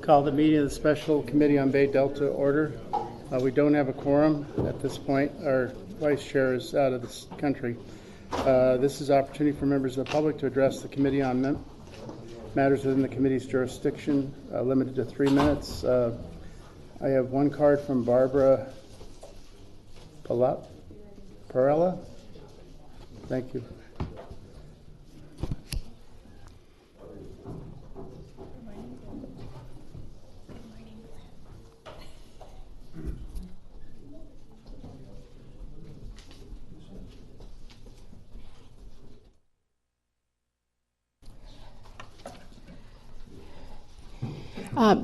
Call the meeting of the Special Committee on Bay Delta order. We don't have a quorum at this point. Our vice chair is out of this country. This is an opportunity for members of the public to address the committee on matters within the committee's jurisdiction, limited to 3 minutes. I have one card from Barbara Perella. Thank you.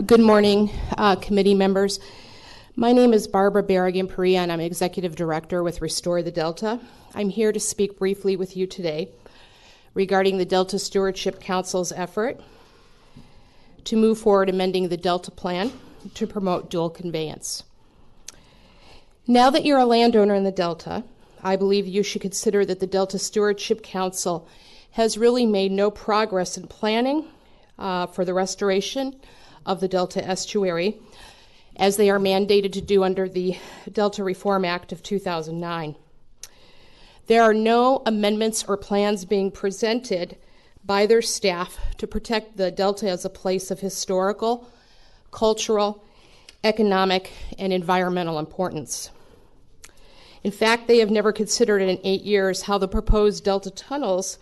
Good morning, committee members. My name is Barbara Berrigan-Perea, and I'm Executive Director with Restore the Delta. I'm here to speak briefly with you today regarding the Delta Stewardship Council's effort to move forward amending the Delta Plan to promote dual conveyance. Now that you're a landowner in the Delta, I believe you should consider that the Delta Stewardship Council has really made no progress in planning for the restoration of the Delta estuary, as they are mandated to do under the Delta Reform Act of 2009. There are no amendments or plans being presented by their staff to protect the Delta as a place of historical, cultural, economic, and environmental importance. In fact, they have never considered in 8 years how the proposed Delta tunnels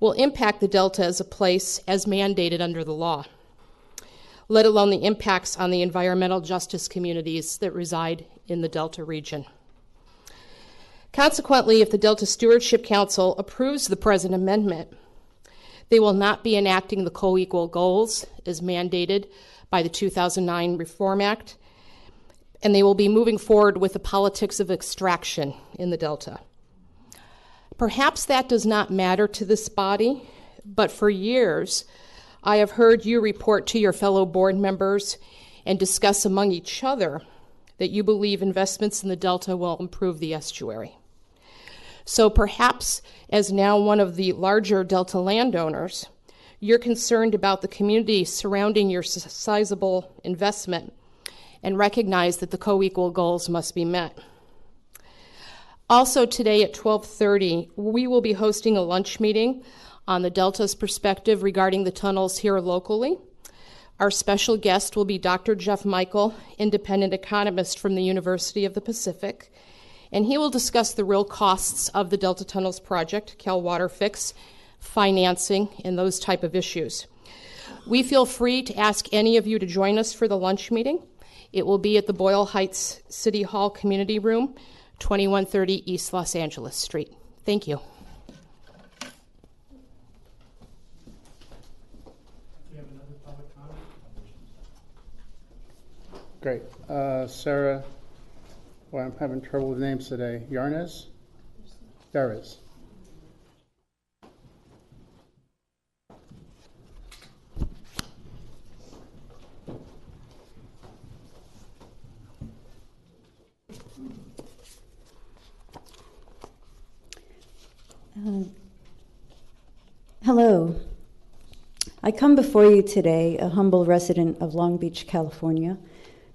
will impact the Delta as a place as mandated under the law, let alone the impacts on the environmental justice communities that reside in the Delta region. Consequently, if the Delta Stewardship Council approves the present amendment, they will not be enacting the co-equal goals as mandated by the 2009 Reform Act, and they will be moving forward with the politics of extraction in the Delta. Perhaps that does not matter to this body, but for years, I have heard you report to your fellow board members and discuss among each other that you believe investments in the Delta will improve the estuary. So perhaps, as now one of the larger Delta landowners, you're concerned about the community surrounding your sizable investment and recognize that the co-equal goals must be met. Also today at 12:30, we will be hosting a lunch meeting on the Delta's perspective regarding the tunnels here locally. Our special guest will be Dr. Jeff Michael, independent economist from the University of the Pacific, and he will discuss the real costs of the Delta Tunnels project, Cal Water Fix, financing, and those type of issues. We feel free to ask any of you to join us for the lunch meeting. It will be at the Boyle Heights City Hall Community Room, 2130 East Los Angeles Street. Thank you. Great. Sarah, well, I'm having trouble with names today. Yarnes? Darez. Hello. I come before you today, a humble resident of Long Beach, California,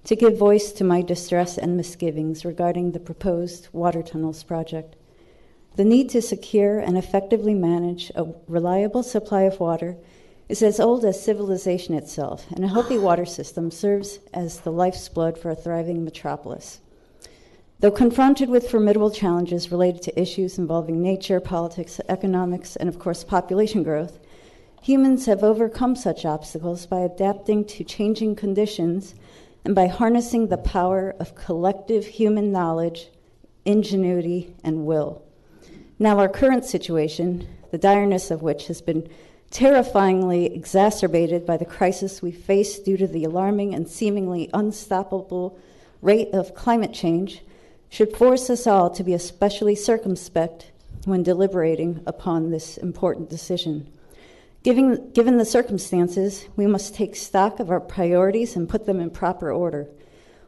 to give voice to my distress and misgivings regarding the proposed water tunnels project. The need to secure and effectively manage a reliable supply of water is as old as civilization itself, and a healthy water system serves as the life's blood for a thriving metropolis. Though confronted with formidable challenges related to issues involving nature, politics, economics, and of course population growth, humans have overcome such obstacles by adapting to changing conditions and by harnessing the power of collective human knowledge, ingenuity, and will. Now, our current situation, the direness of which has been terrifyingly exacerbated by the crisis we face due to the alarming and seemingly unstoppable rate of climate change, should force us all to be especially circumspect when deliberating upon this important decision. Given the circumstances, we must take stock of our priorities and put them in proper order.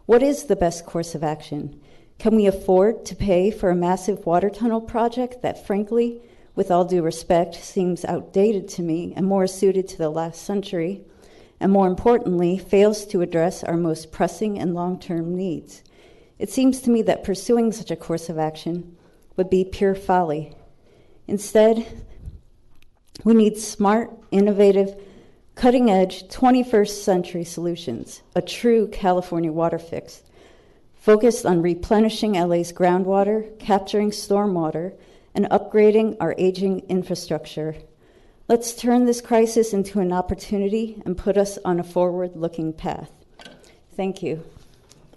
What is the best course of action? Can we afford to pay for a massive water tunnel project that, frankly, with all due respect, seems outdated to me and more suited to the last century? and more importantly, fails to address our most pressing and long-term needs. It seems to me that pursuing such a course of action would be pure folly. Instead, we need smart, innovative, cutting-edge 21st century solutions, a true California water fix, focused on replenishing LA's groundwater, capturing stormwater, and upgrading our aging infrastructure. Let's turn this crisis into an opportunity and put us on a forward-looking path. Thank you.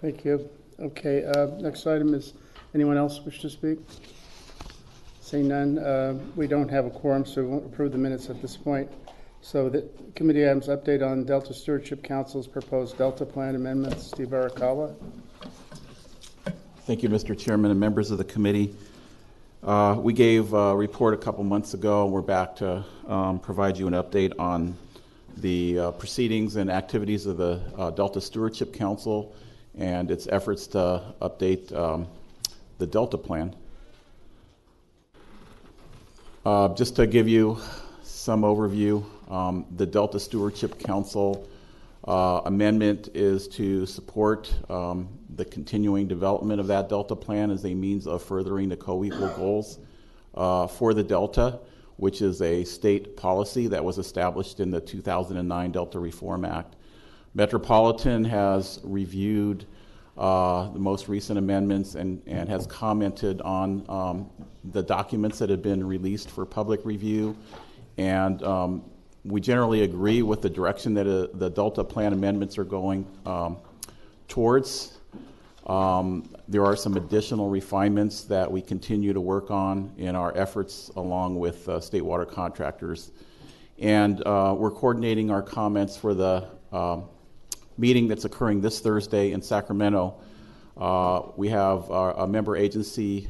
Thank you. Okay, next item is, anyone else wish to speak? Seeing none, we don't have a quorum, so we won't approve the minutes at this point. So the committee items update on Delta Stewardship Council's proposed Delta Plan amendments. Steve Arakawa. Thank you, Mr. Chairman and members of the committee. We gave a report a couple months ago. We're back to provide you an update on the proceedings and activities of the Delta Stewardship Council and its efforts to update the Delta Plan. Just to give you some overview, the Delta Stewardship Council amendment is to support the continuing development of that Delta Plan as a means of furthering the co-equal goals for the Delta, which is a state policy that was established in the 2009 Delta Reform Act. Metropolitan has reviewed the most recent amendments and has commented on the documents that have been released for public review, and we generally agree with the direction that the Delta Plan amendments are going towards. There are some additional refinements that we continue to work on in our efforts along with state water contractors. And we're coordinating our comments for the meeting that's occurring this Thursday in Sacramento. We have a member agency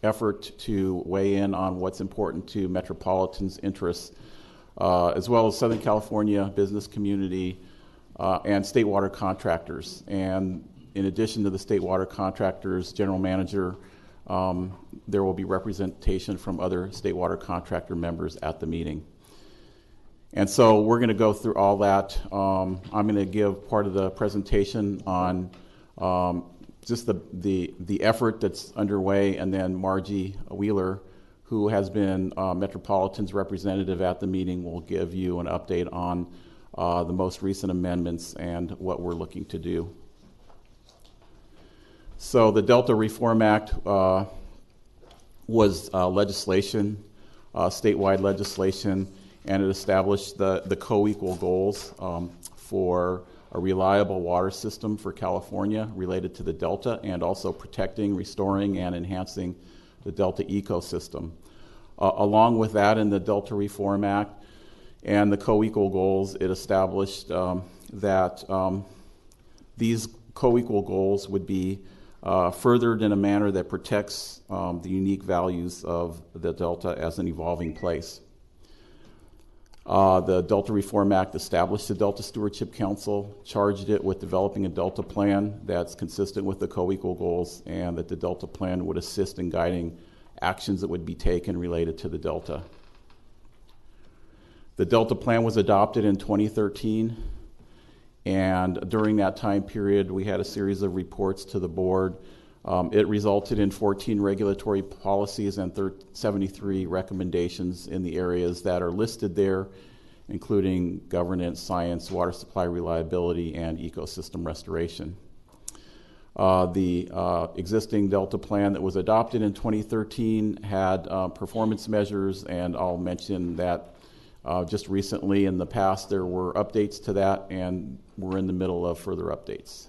effort to weigh in on what's important to Metropolitan's interests, as well as Southern California business community and state water contractors. And in addition to the state water contractors, general manager, there will be representation from other state water contractor members at the meeting. And so we're going to go through all that. I'm going to give part of the presentation on just the effort that's underway, and then Margie Wheeler, who has been Metropolitan's representative at the meeting, will give you an update on the most recent amendments and what we're looking to do. So the Delta Reform Act was legislation, statewide legislation, and it established the co-equal goals for a reliable water system for California related to the Delta, and also protecting, restoring, and enhancing the Delta ecosystem. Along with that, in the Delta Reform Act and the co-equal goals, it established that these co-equal goals would be furthered in a manner that protects the unique values of the Delta as an evolving place. The Delta Reform Act established the Delta Stewardship Council, charged it with developing a Delta Plan that's consistent with the co-equal goals, and that the Delta Plan would assist in guiding actions that would be taken related to the Delta. The Delta Plan was adopted in 2013, and during that time period, we had a series of reports to the board. It resulted in 14 regulatory policies and 73 recommendations in the areas that are listed there, including governance, science, water supply reliability, and ecosystem restoration. The existing Delta Plan that was adopted in 2013 had performance measures, and I'll mention that just recently in the past there were updates to that, and we're in the middle of further updates.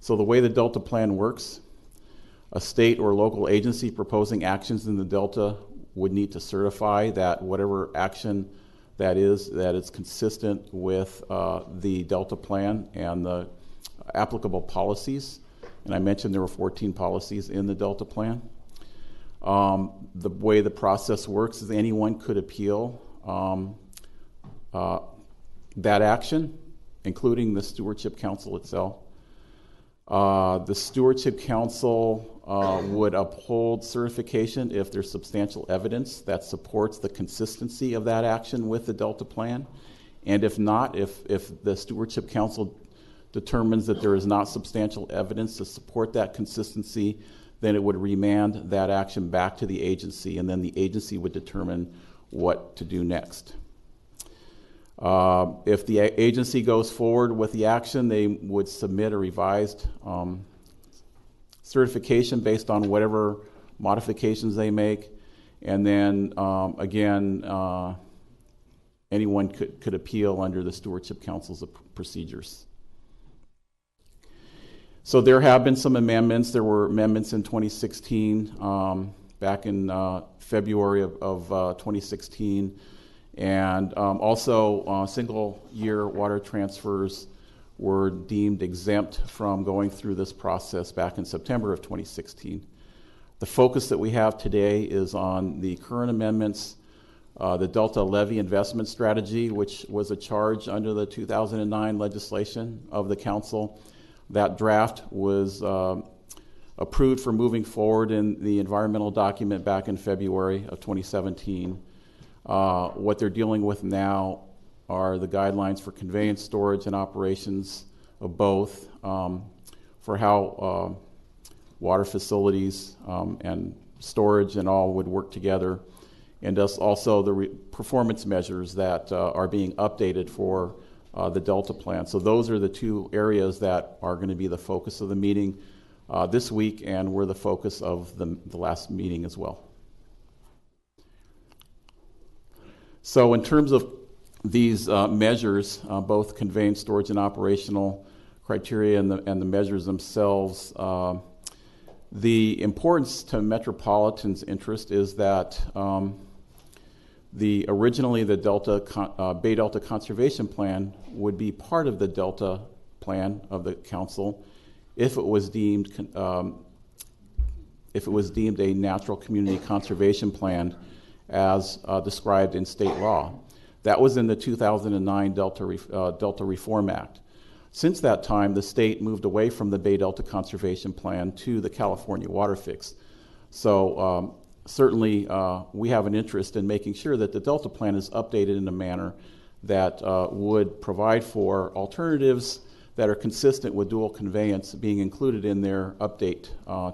So the way the Delta Plan works, a state or local agency proposing actions in the Delta would need to certify that whatever action that is, that it's consistent with the Delta Plan and the applicable policies. And I mentioned there were 14 policies in the Delta Plan. The way the process works is anyone could appeal that action, including the Stewardship Council itself. The Stewardship Council would uphold certification if there's substantial evidence that supports the consistency of that action with the Delta plan. And if not, if the Stewardship Council determines that there is not substantial evidence to support that consistency, then it would remand that action back to the agency, and then the agency would determine what to do next. If the agency goes forward with the action, they would submit a revised certification based on whatever modifications they make, and then anyone could appeal under the Stewardship Council's procedures. So there have been some amendments. There were amendments in 2016, back in February of 2016, and also single-year water transfers were deemed exempt from going through this process back in September of 2016. The focus that we have today is on the current amendments, the Delta Levy Investment Strategy, which was a charge under the 2009 legislation of the Council. That draft was approved for moving forward in the environmental document back in February of 2017. What they're dealing with now are the guidelines for conveyance, storage, and operations of both, for how water facilities and storage and all would work together, and thus also the performance measures that are being updated for the Delta plan. So those are the two areas that are going to be the focus of the meeting this week, and were the focus of the last meeting as well. So in terms of these measures, both conveyance, storage, and operational criteria and the measures themselves, the importance to Metropolitan's interest is that originally the Bay Delta Conservation Plan would be part of the Delta Plan of the Council if it was deemed a natural community conservation plan as described in state law. That was in the 2009 Delta Reform Act. Since that time, the state moved away from the Bay Delta Conservation Plan to the California Water Fix. So certainly we have an interest in making sure that the Delta Plan is updated in a manner that would provide for alternatives that are consistent with dual conveyance being included in their update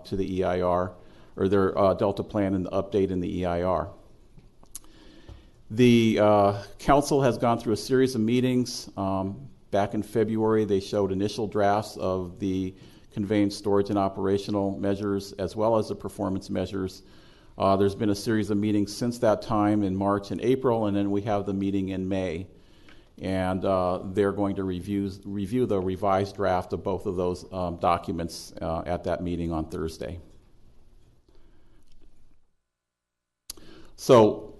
to the EIR, or their Delta Plan and the update in the EIR. The Council has gone through a series of meetings. Back in February, they showed initial drafts of the conveyance, storage, and operational measures, as well as the performance measures. There's been a series of meetings since that time in March and April, and then we have the meeting in May. And they're going to review the revised draft of both of those documents at that meeting on Thursday. So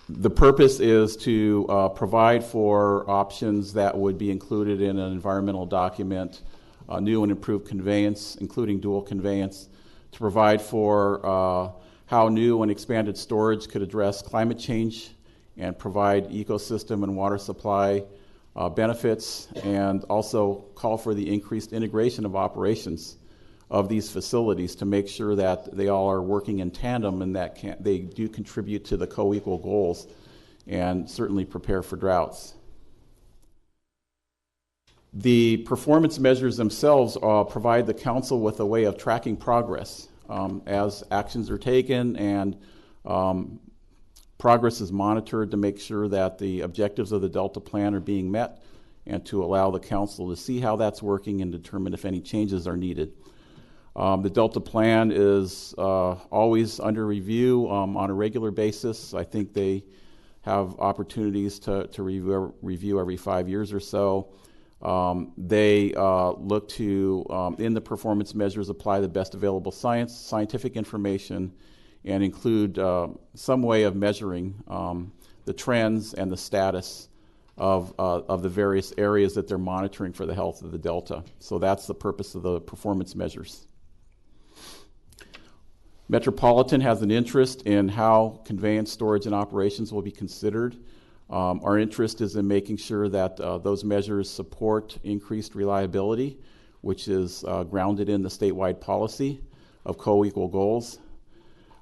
the purpose is to provide for options that would be included in an environmental document, new and improved conveyance, including dual conveyance, to provide for how new and expanded storage could address climate change and provide ecosystem and water supply benefits, and also call for the increased integration of operations of these facilities to make sure that they all are working in tandem and that they do contribute to the co-equal goals and certainly prepare for droughts. The performance measures themselves provide the Council with a way of tracking progress as actions are taken, and progress is monitored to make sure that the objectives of the Delta Plan are being met, and to allow the Council to see how that's working and determine if any changes are needed. The Delta Plan is always under review on a regular basis. I think they have opportunities to review every 5 years or so. They look to, in the performance measures, apply the best available scientific information, and include some way of measuring the trends and the status of the various areas that they're monitoring for the health of the Delta. So that's the purpose of the performance measures. Metropolitan has an interest in how conveyance, storage, and operations will be considered. Our interest is in making sure that those measures support increased reliability, which is grounded in the statewide policy of co-equal goals,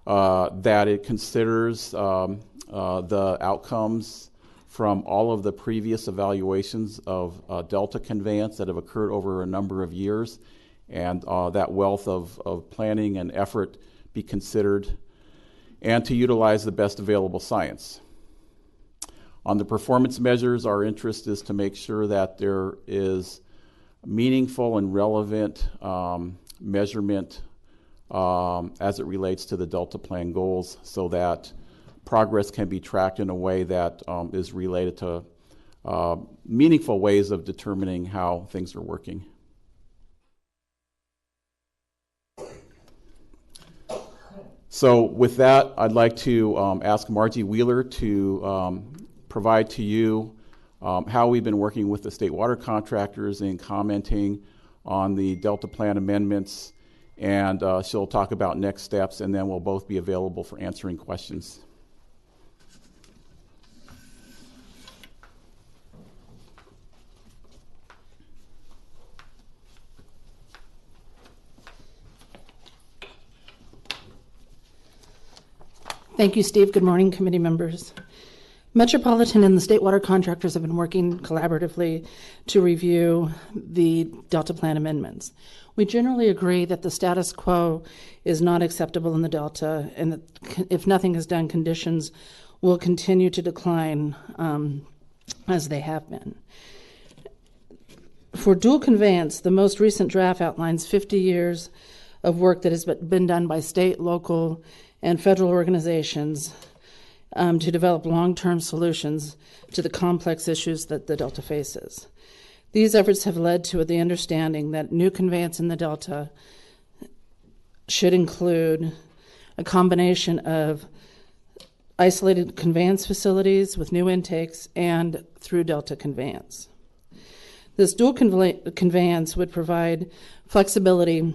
that it considers the outcomes from all of the previous evaluations of delta conveyance that have occurred over a number of years, and that wealth of planning and effort be considered, and to utilize the best available science. On the performance measures, our interest is to make sure that there is meaningful and relevant measurement as it relates to the Delta Plan goals, so that progress can be tracked in a way that is related to meaningful ways of determining how things are working. So with that, I'd like to ask Margie Wheeler to provide to you how we've been working with the state water contractors and commenting on the Delta Plan amendments, and she'll talk about next steps, and then we'll both be available for answering questions. Thank you, Steve. Good morning, committee members. Metropolitan and the state water contractors have been working collaboratively to review the Delta Plan amendments. We generally agree that the status quo is not acceptable in the Delta, and that if nothing is done, conditions will continue to decline as they have been. For dual conveyance, the most recent draft outlines 50 years of work that has been done by state, local, and federal organizations to develop long-term solutions to the complex issues that the Delta faces. These efforts have led to the understanding that new conveyance in the Delta should include a combination of isolated conveyance facilities with new intakes and through Delta conveyance. This dual conveyance would provide flexibility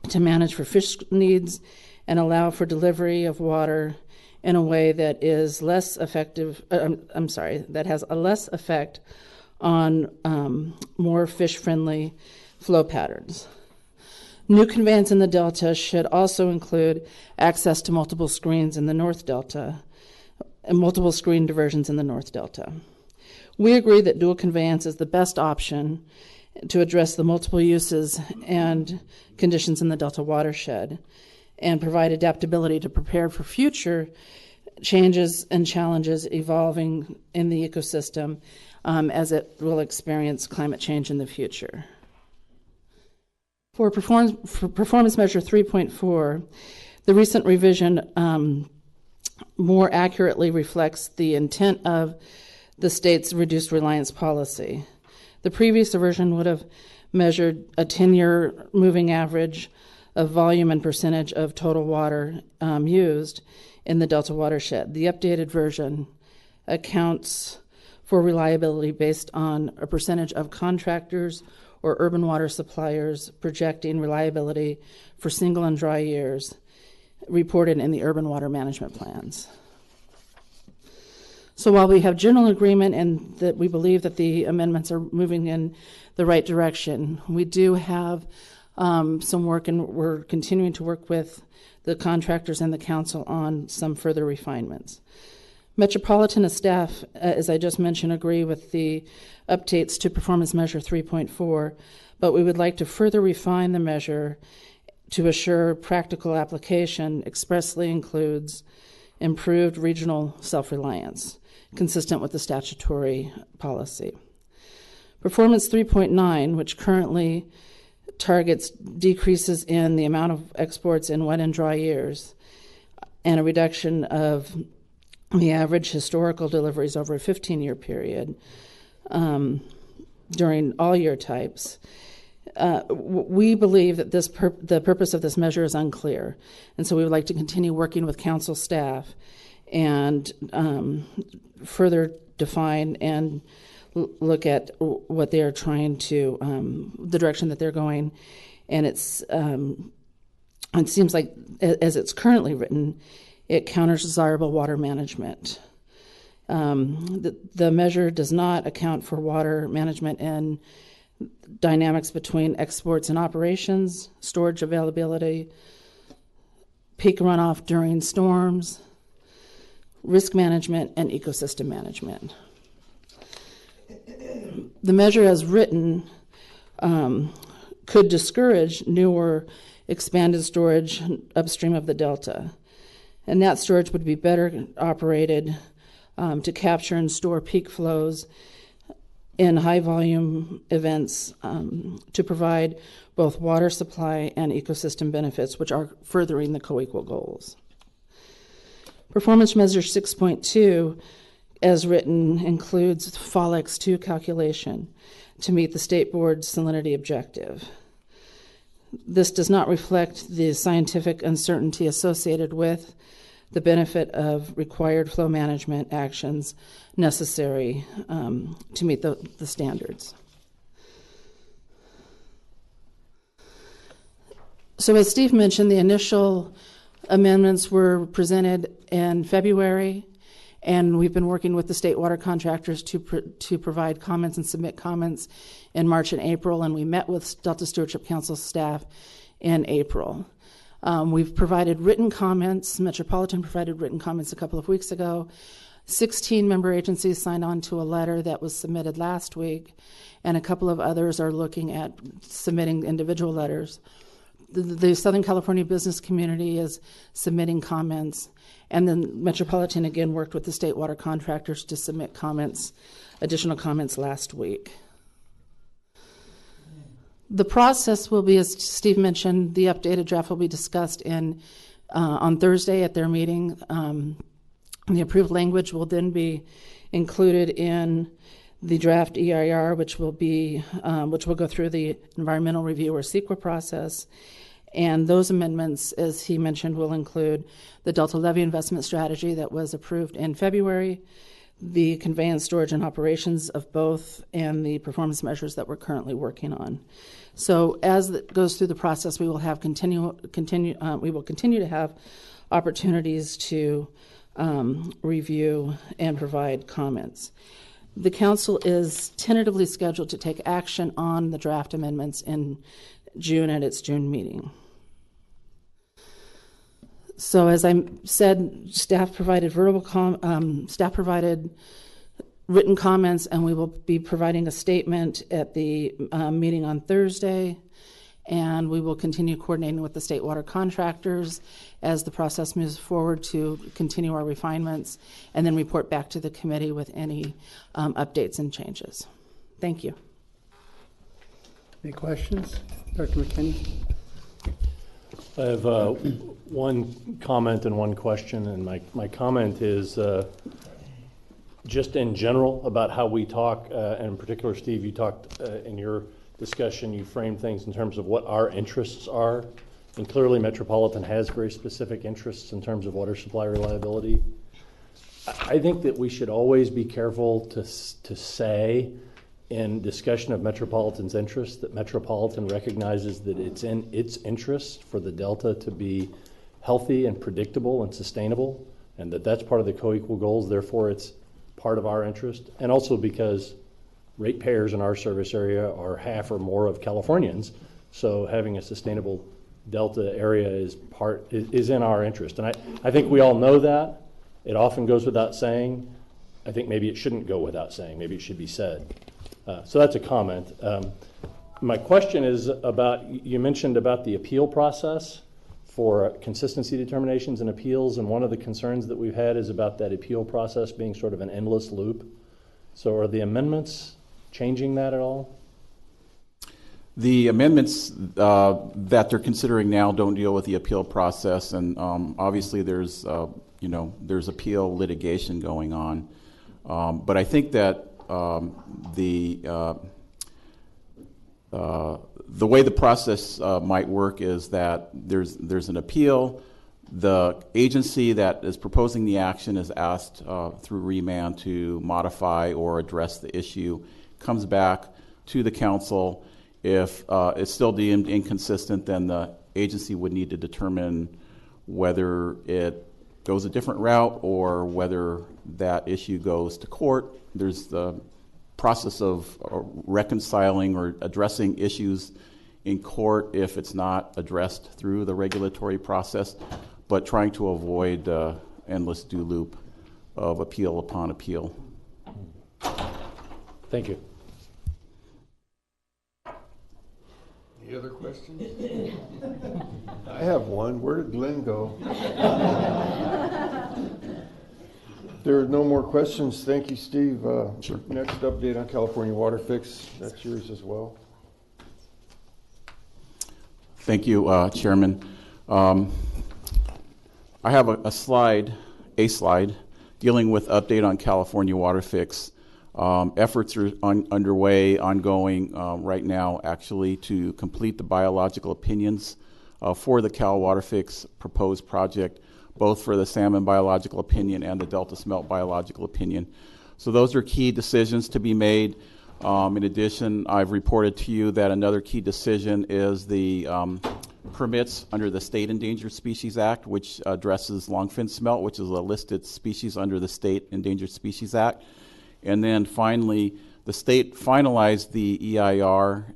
to manage for fish needs and allow for delivery of water in a way that is less effective, that has a less effect on more fish-friendly flow patterns. New conveyance in the Delta should also include access to multiple screens in the North Delta and multiple screen diversions in the North Delta. We agree that dual conveyance is the best option to address the multiple uses and conditions in the Delta watershed, and provide adaptability to prepare for future changes and challenges evolving in the ecosystem as it will experience climate change in the future. For performance measure 3.4, the recent revision more accurately reflects the intent of the state's reduced reliance policy. The previous version would have measured a 10-year moving average of volume and percentage of total water used in the Delta watershed. The updated version accounts for reliability based on a percentage of contractors or urban water suppliers projecting reliability for single and dry years reported in the urban water management plans. So while we have general agreement and that we believe that the amendments are moving in the right direction, we do have some work, and we're continuing to work with the contractors and the council on some further refinements. Metropolitan staff, as I just mentioned, agree with the updates to performance measure 3.4, but we would like to further refine the measure to assure practical application expressly includes improved regional self-reliance, consistent with the statutory policy. Performance 3.9, which currently targets decreases in the amount of exports in wet and dry years and a reduction of the average historical deliveries over a 15-year period during all year types. We believe that the purpose of this measure is unclear, and so we would like to continue working with council staff and further define and look at what they are trying to, the direction that they're going. And it seems like, as it's currently written, it counters desirable water management. The measure does not account for water management and dynamics between exports and operations, storage availability, peak runoff during storms, risk management, and ecosystem management. The measure as written could discourage new or expanded storage upstream of the delta, and that storage would be better operated to capture and store peak flows in high volume events to provide both water supply and ecosystem benefits, which are furthering the co-equal goals. Performance measure 6.2, as written, includes FOLX 2 calculation to meet the state board salinity objective. This does not reflect the scientific uncertainty associated with the benefit of required flow management actions necessary to meet the standards. So as Steve mentioned, the initial amendments were presented in February, and we've been working with the state water contractors to provide comments and submit comments in March and April, and we met with Delta Stewardship Council staff in April. We've provided written comments. Metropolitan provided written comments a couple of weeks ago. 16 member agencies signed on to a letter that was submitted last week, and a couple of others are looking at submitting individual letters. The Southern California business community is submitting comments, and then Metropolitan again worked with the state water contractors to submit comments, additional comments last week. The process will be, as Steve mentioned, the updated draft will be discussed on Thursday at their meeting. The approved language will then be included in the draft EIR, which will go through the environmental review or CEQA process. And those amendments, as he mentioned, will include the Delta Levy investment strategy that was approved in February, the conveyance, storage, and operations of both, and the performance measures that we're currently working on. So as it goes through the process, we will have continue to have opportunities to review and provide comments. The council is tentatively scheduled to take action on the draft amendments in June at its June meeting. So as I said, staff provided written comments, and we will be providing a statement at the meeting on Thursday, and we will continue coordinating with the state water contractors as the process moves forward to continue our refinements, and then report back to the committee with any updates and changes. Thank you. Any questions? Dr. McKinney? I have one comment and one question, and my comment is just in general about how we talk, and in particular, Steve, you talked in your discussion, you framed things in terms of what our interests are, and clearly Metropolitan has very specific interests in terms of water supply reliability. I think that we should always be careful to say in discussion of Metropolitan's interests that Metropolitan recognizes that it's in its interest for the Delta to be healthy and predictable and sustainable, and that's part of the co-equal goals, therefore it's part of our interest, and also because ratepayers in our service area are half or more of Californians, so having a sustainable Delta area is in our interest. And I think we all know that. It often goes without saying. I think maybe it shouldn't go without saying. Maybe it should be said. So that's a comment. My question is about, you mentioned about the appeal process for consistency determinations and appeals, and one of the concerns that we've had is about that appeal process being sort of an endless loop. So are the amendments changing that at all? The amendments that they're considering now don't deal with the appeal process, and obviously there's appeal litigation going on. But I think that the way the process might work is that there's an appeal. The agency that is proposing the action is asked through remand to modify or address the issue, comes back to the council. If it's still deemed inconsistent, then the agency would need to determine whether it goes a different route or whether that issue goes to court. There's the process of reconciling or addressing issues in court if it's not addressed through the regulatory process. but trying to avoid endless do loop of appeal upon appeal. Thank you. Any other questions? I have one. Where did Glenn go? There are no more questions. Thank you, Steve. Sure. Next update on California Water Fix. That's yours as well. Thank you, Chairman. I have a slide dealing with update on California Water Fix. Efforts are underway, ongoing right now, actually, to complete the biological opinions for the Cal Water Fix proposed project, both for the salmon biological opinion and the Delta smelt biological opinion. So those are key decisions to be made. In addition, I've reported to you that another key decision is the permits under the State Endangered Species Act, which addresses longfin smelt, which is a listed species under the State Endangered Species Act. And then finally, the state finalized the EIR,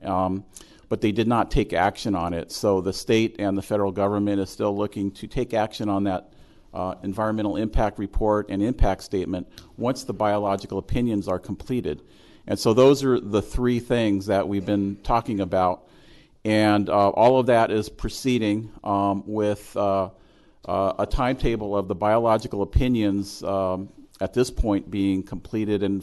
but they did not take action on it. So the state and the federal government is still looking to take action on that environmental impact report and impact statement once the biological opinions are completed. And so those are the three things that we've been talking about. And all of that is proceeding with a timetable of the biological opinions at this point being completed and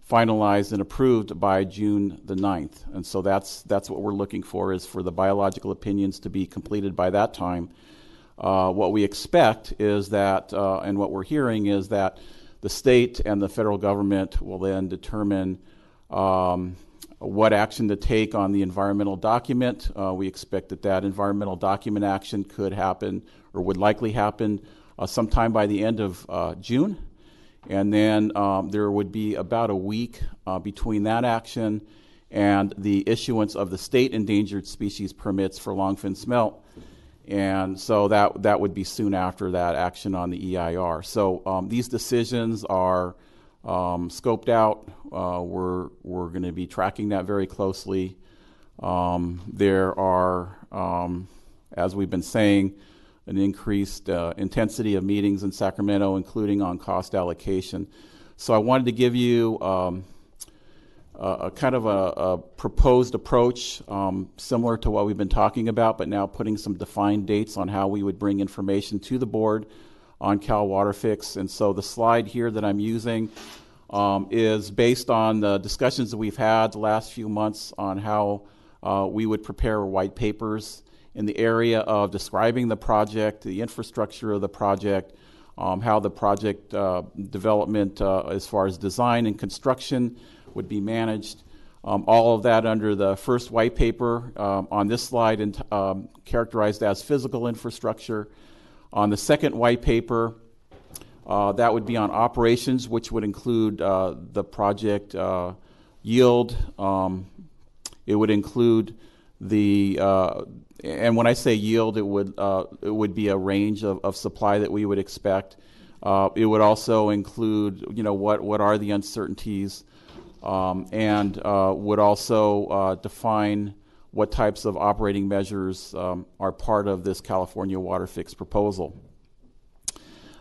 finalized and approved by June the 9th. And so that's what we're looking for, is for the biological opinions to be completed by that time. What we expect is that, and what we're hearing is that the state and the federal government will then determine what action to take on the environmental document. We expect that environmental document action could happen, or would likely happen, sometime by the end of June. And then there would be about a week between that action and the issuance of the state endangered species permits for longfin smelt. And so that would be soon after that action on the EIR. So these decisions are scoped out. We're going to be tracking that very closely. There are, as we've been saying, an increased intensity of meetings in Sacramento, including on cost allocation. So I wanted to give you a kind of a proposed approach similar to what we've been talking about, but now putting some defined dates on how we would bring information to the board on Cal Water Fix. And so the slide here that I'm using is based on the discussions that we've had the last few months on how we would prepare white papers in the area of describing the project, the infrastructure of the project, how the project development as far as design and construction would be managed. All of that under the first white paper on this slide and characterized as physical infrastructure. On the second white paper, that would be on operations, which would include the project yield. It would include the and when I say yield, it would be a range of supply that we would expect. It would also include, what are the uncertainties, and would also define what types of operating measures are part of this California Water Fix proposal.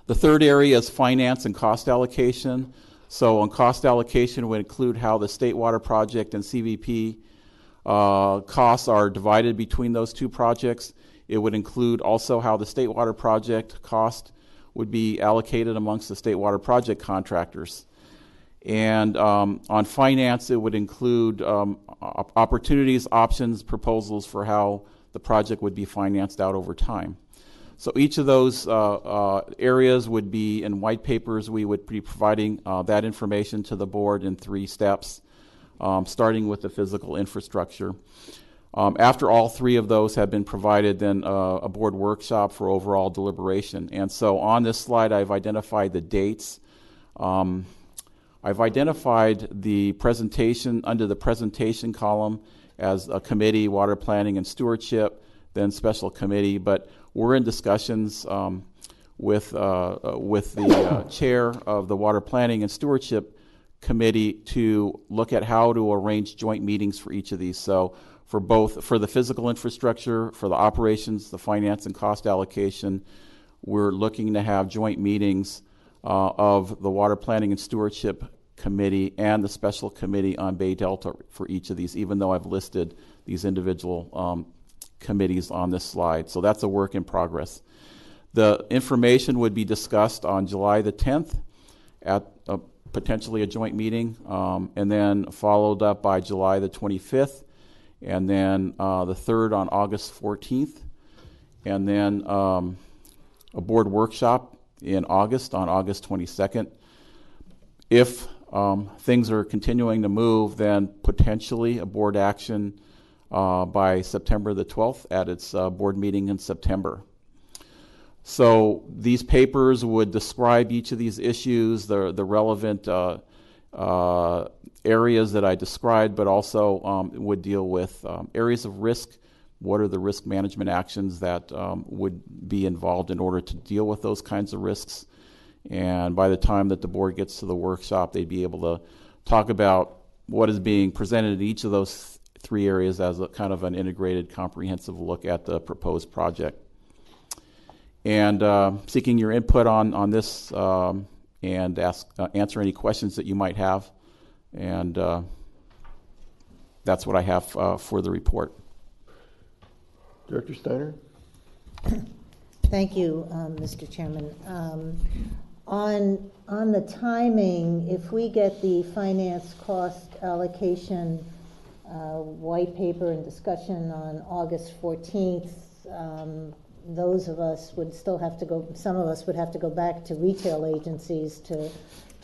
The third area is finance and cost allocation. So on cost allocation would include how the State Water Project and CVP costs are divided between those two projects. It would include also how the State Water Project cost would be allocated amongst the State Water Project contractors. And on finance, it would include opportunities, options, proposals for how the project would be financed out over time. So each of those areas would be in white papers. We would be providing that information to the board in 3 steps. Starting with the physical infrastructure. After all 3 of those have been provided, then a board workshop for overall deliberation. And so on this slide, I've identified the dates. I've identified the presentation under the presentation column as a committee, water planning and stewardship, then special committee. But we're in discussions with the chair of the water planning and stewardship committee to look at how to arrange joint meetings for each of these. So for both, for the physical infrastructure, for the operations, the finance and cost allocation. We're looking to have joint meetings of the Water Planning and Stewardship Committee and the Special Committee on Bay Delta for each of these, even though I've listed these individual committees on this slide. So that's a work in progress. The information would be discussed on July the 10th at potentially a joint meeting, and then followed up by July the 25th, and then the 3rd on August 14th, and then a board workshop in August on August 22nd. If things are continuing to move, then potentially a board action by September the 12th at its board meeting in September. So these papers would describe each of these issues, the relevant areas that I described, but also would deal with areas of risk. What are the risk management actions that would be involved in order to deal with those kinds of risks? And by the time that the board gets to the workshop, they'd be able to talk about what is being presented in each of those three areas as a kind of an integrated, comprehensive look at the proposed project. And seeking your input on this and answer any questions that you might have. And that's what I have for the report. Director Steiner? Thank you, Mr. Chairman. On the timing, if we get the finance cost allocation white paper and discussion on August 14th, those of us would still have to go, some of us would have to go back to retail agencies to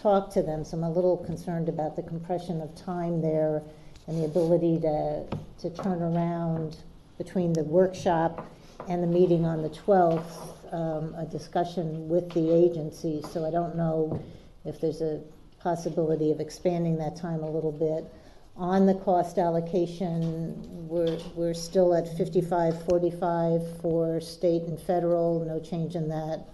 talk to them. So I'm a little concerned about the compression of time there and the ability to turn around between the workshop and the meeting on the 12th, a discussion with the agency. So I don't know if there's a possibility of expanding that time a little bit. On the cost allocation, we're still at 55-45 for state and federal, no change in that.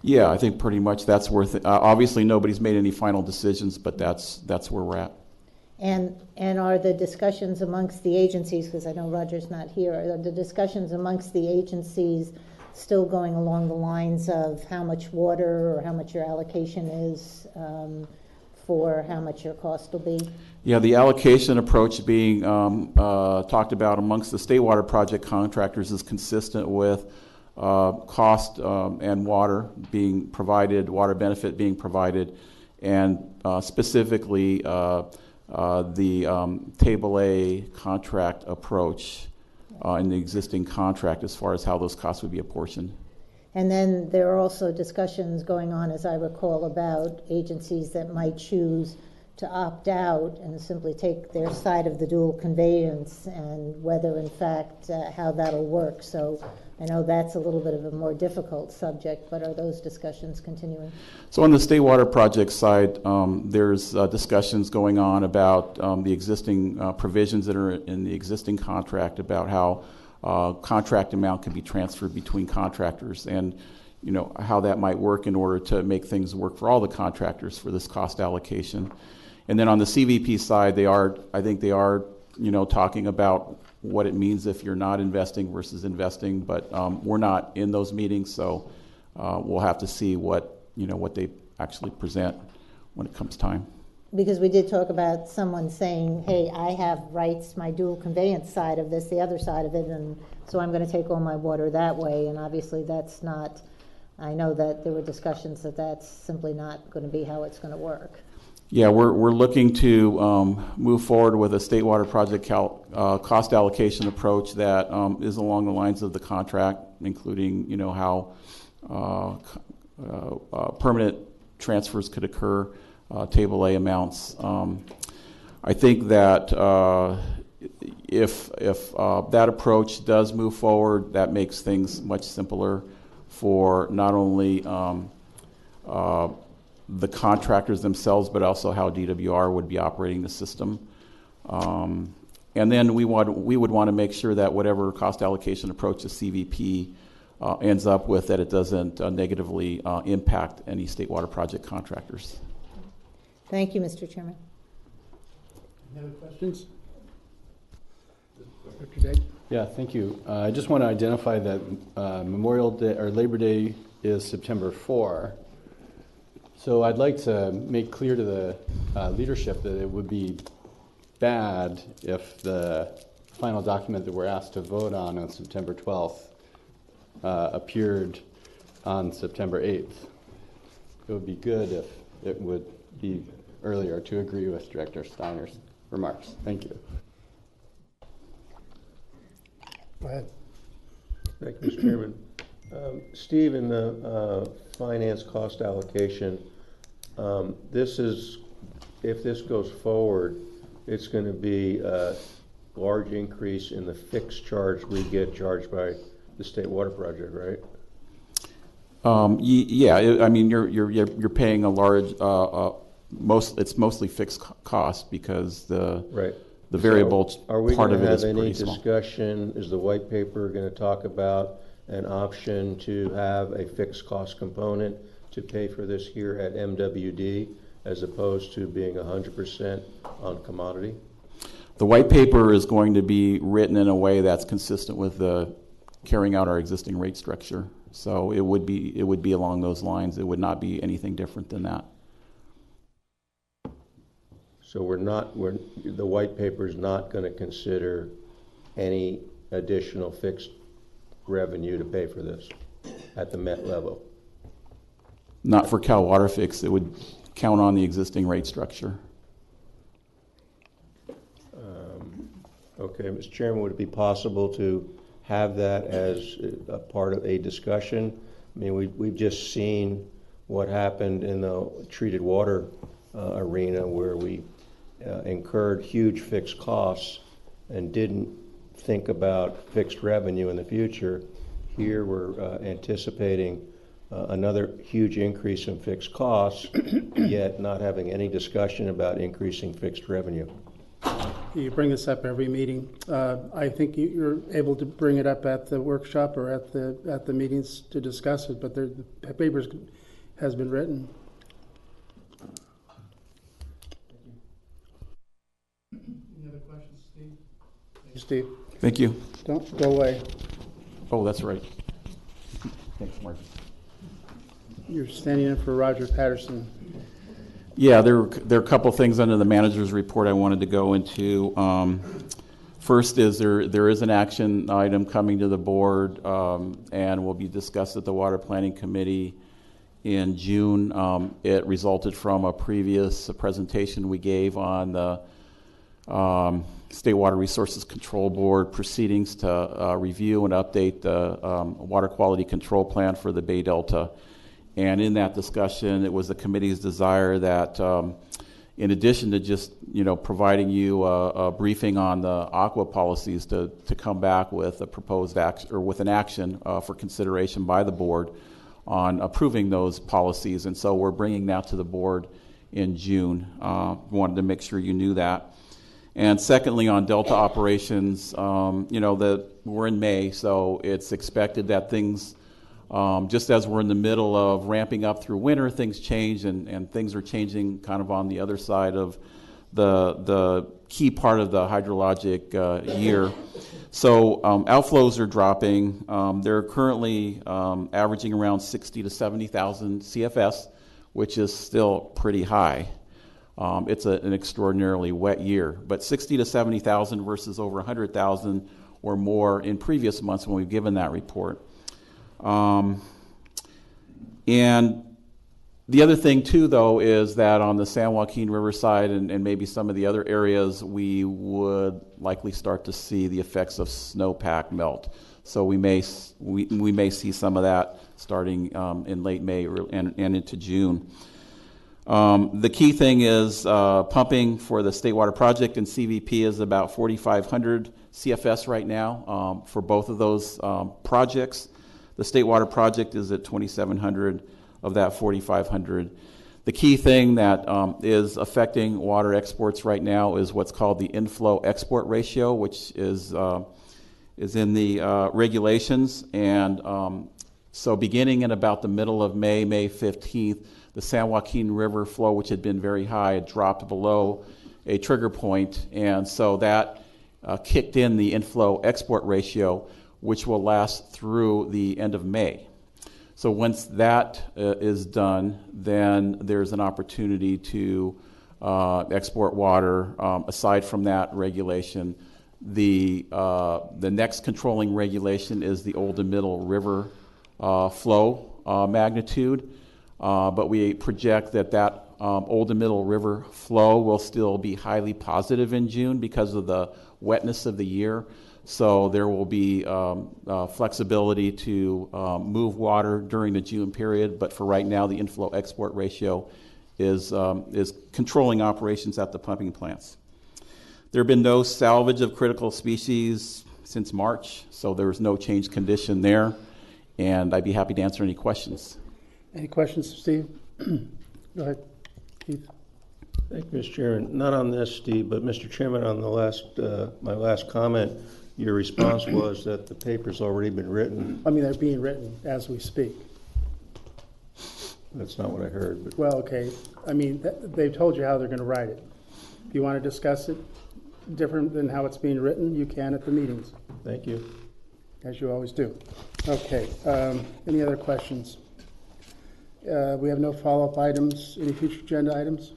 Yeah, I think pretty much that's worth it. Obviously, nobody's made any final decisions, but that's where we're at. And are the discussions amongst the agencies, because I know Roger's not here, are the discussions amongst the agencies still going along the lines of how much water or how much your allocation is for how much your cost will be? Yeah, the allocation approach being talked about amongst the state water project contractors is consistent with cost and water being provided, water benefit being provided, and specifically the Table A contract approach in the existing contract as far as how those costs would be apportioned. And then there are also discussions going on, as I recall, about agencies that might choose to opt out and simply take their side of the dual conveyance, and whether, in fact, how that'll work. So I know that's a little bit of a more difficult subject, but are those discussions continuing? So on the state water project side, there's discussions going on about the existing provisions that are in the existing contract about how contract amount can be transferred between contractors, and you know how that might work in order to make things work for all the contractors for this cost allocation. And then on the CVP side, I think they are talking about what it means if you're not investing versus investing, but we're not in those meetings, so we'll have to see what they actually present when it comes time. Because we did talk about someone saying, hey, I have rights, my dual conveyance side of this, the other side of it, and so I'm going to take all my water that way. And obviously that's not, I know that there were discussions that that's simply not going to be how it's going to work. Yeah, we're looking to move forward with a state water project cost allocation approach that is along the lines of the contract, including how permanent transfers could occur, Table A amounts. I think that if that approach does move forward, that makes things much simpler for not only the contractors themselves, but also how DWR would be operating the system. And then we would want to make sure that whatever cost allocation approach the CVP ends up with, that it doesn't negatively impact any state water project contractors. Thank you, Mr. Chairman. Any other questions? Dr. Day? Yeah, thank you. I just want to identify that Memorial Day or Labor Day is September 4. So I'd like to make clear to the leadership that it would be bad if the final document that we're asked to vote on September 12th appeared on September 8th. It would be good if it would be earlier, to agree with Director Steiner's remarks. Thank you. Go ahead. Thank you, Mr. Chairman. Steve, in the finance cost allocation, this is, if this goes forward, it's going to be a large increase in the fixed charge we get charged by the State Water Project, right? Yeah, I mean, you're paying a large, it's mostly fixed cost because the variable part of it is pretty small. Are we going to have any discussion? Is the white paper going to talk about an option to have a fixed cost component to pay for this here at MWD as opposed to being 100% on commodity? The white paper is going to be written in a way that's consistent with carrying out our existing rate structure. So it would be along those lines. It would not be anything different than that. So the white paper is not going to consider any additional fixed revenue to pay for this at the Met level? Not for Cal Water Fix. It would count on the existing rate structure. Okay, Mr. Chairman, would it be possible to have that as a part of a discussion? I mean, we've just seen what happened in the treated water arena where we incurred huge fixed costs and didn't think about fixed revenue in the future. Here we're anticipating another huge increase in fixed costs, yet not having any discussion about increasing fixed revenue. You bring this up every meeting. I think you're able to bring it up at the workshop or at the meetings to discuss it, but the paper has been written. Any other questions, Steve? Thank you, Steve. Thank you. Don't go away. Oh, that's right. Thanks, Mark. You're standing in for Roger Patterson. Yeah, there are a couple things under the manager's report I wanted to go into. First is there is an action item coming to the board and will be discussed at the Water Planning Committee in June. It resulted from a previous presentation we gave on the State Water Resources Control Board proceedings to review and update the water quality control plan for the Bay Delta. And in that discussion, it was the committee's desire that in addition to just providing you a briefing on the aqua policies, to come back with a proposed action or with an action for consideration by the board on approving those policies. And so we're bringing that to the board in June. Wanted to make sure you knew that. And secondly, on Delta operations, that we're in May, so it's expected that things, just as we're in the middle of ramping up through winter, things change, and things are changing kind of on the other side of the key part of the hydrologic year. So outflows are dropping. They're currently averaging around 60 to 70,000 CFS, which is still pretty high. It's an extraordinarily wet year, but 60 to 70,000 versus over 100,000 or more in previous months when we've given that report. And the other thing too, though, is that on the San Joaquin River side and maybe some of the other areas, we would likely start to see the effects of snowpack melt. So we may see some of that starting in late May and into June. The key thing is pumping for the State Water Project and CVP is about 4,500 CFS right now for both of those projects. The State Water Project is at 2,700 of that 4,500. The key thing that is affecting water exports right now is what's called the inflow-export ratio, which is in the regulations. And so beginning in about the middle of May 15th, the San Joaquin River flow, which had been very high, had dropped below a trigger point. And so that kicked in the inflow-export ratio, which will last through the end of May. So once that is done, then there's an opportunity to export water. Aside from that regulation, the next controlling regulation is the Old and Middle River flow magnitude, but we project that Old and Middle River flow will still be highly positive in June because of the wetness of the year. So there will be flexibility to move water during the June period, but for right now, the inflow-export ratio is controlling operations at the pumping plants. There have been no salvage of critical species since March, so there is no change condition there, and I'd be happy to answer any questions. Any questions, Steve? Go ahead, Keith. Thank you, Mr. Chairman. Not on this, Steve, but Mr. Chairman, on my last comment, your response was that the paper's already been written. I mean, they're being written as we speak. That's not what I heard. But Well, okay. I mean, they've told you how they're going to write it. If you want to discuss it different than how it's being written, you can at the meetings, thank you. as you always do. Okay. Any other questions? We have no follow-up items. Any future agenda items?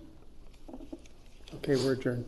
Okay, we're adjourned.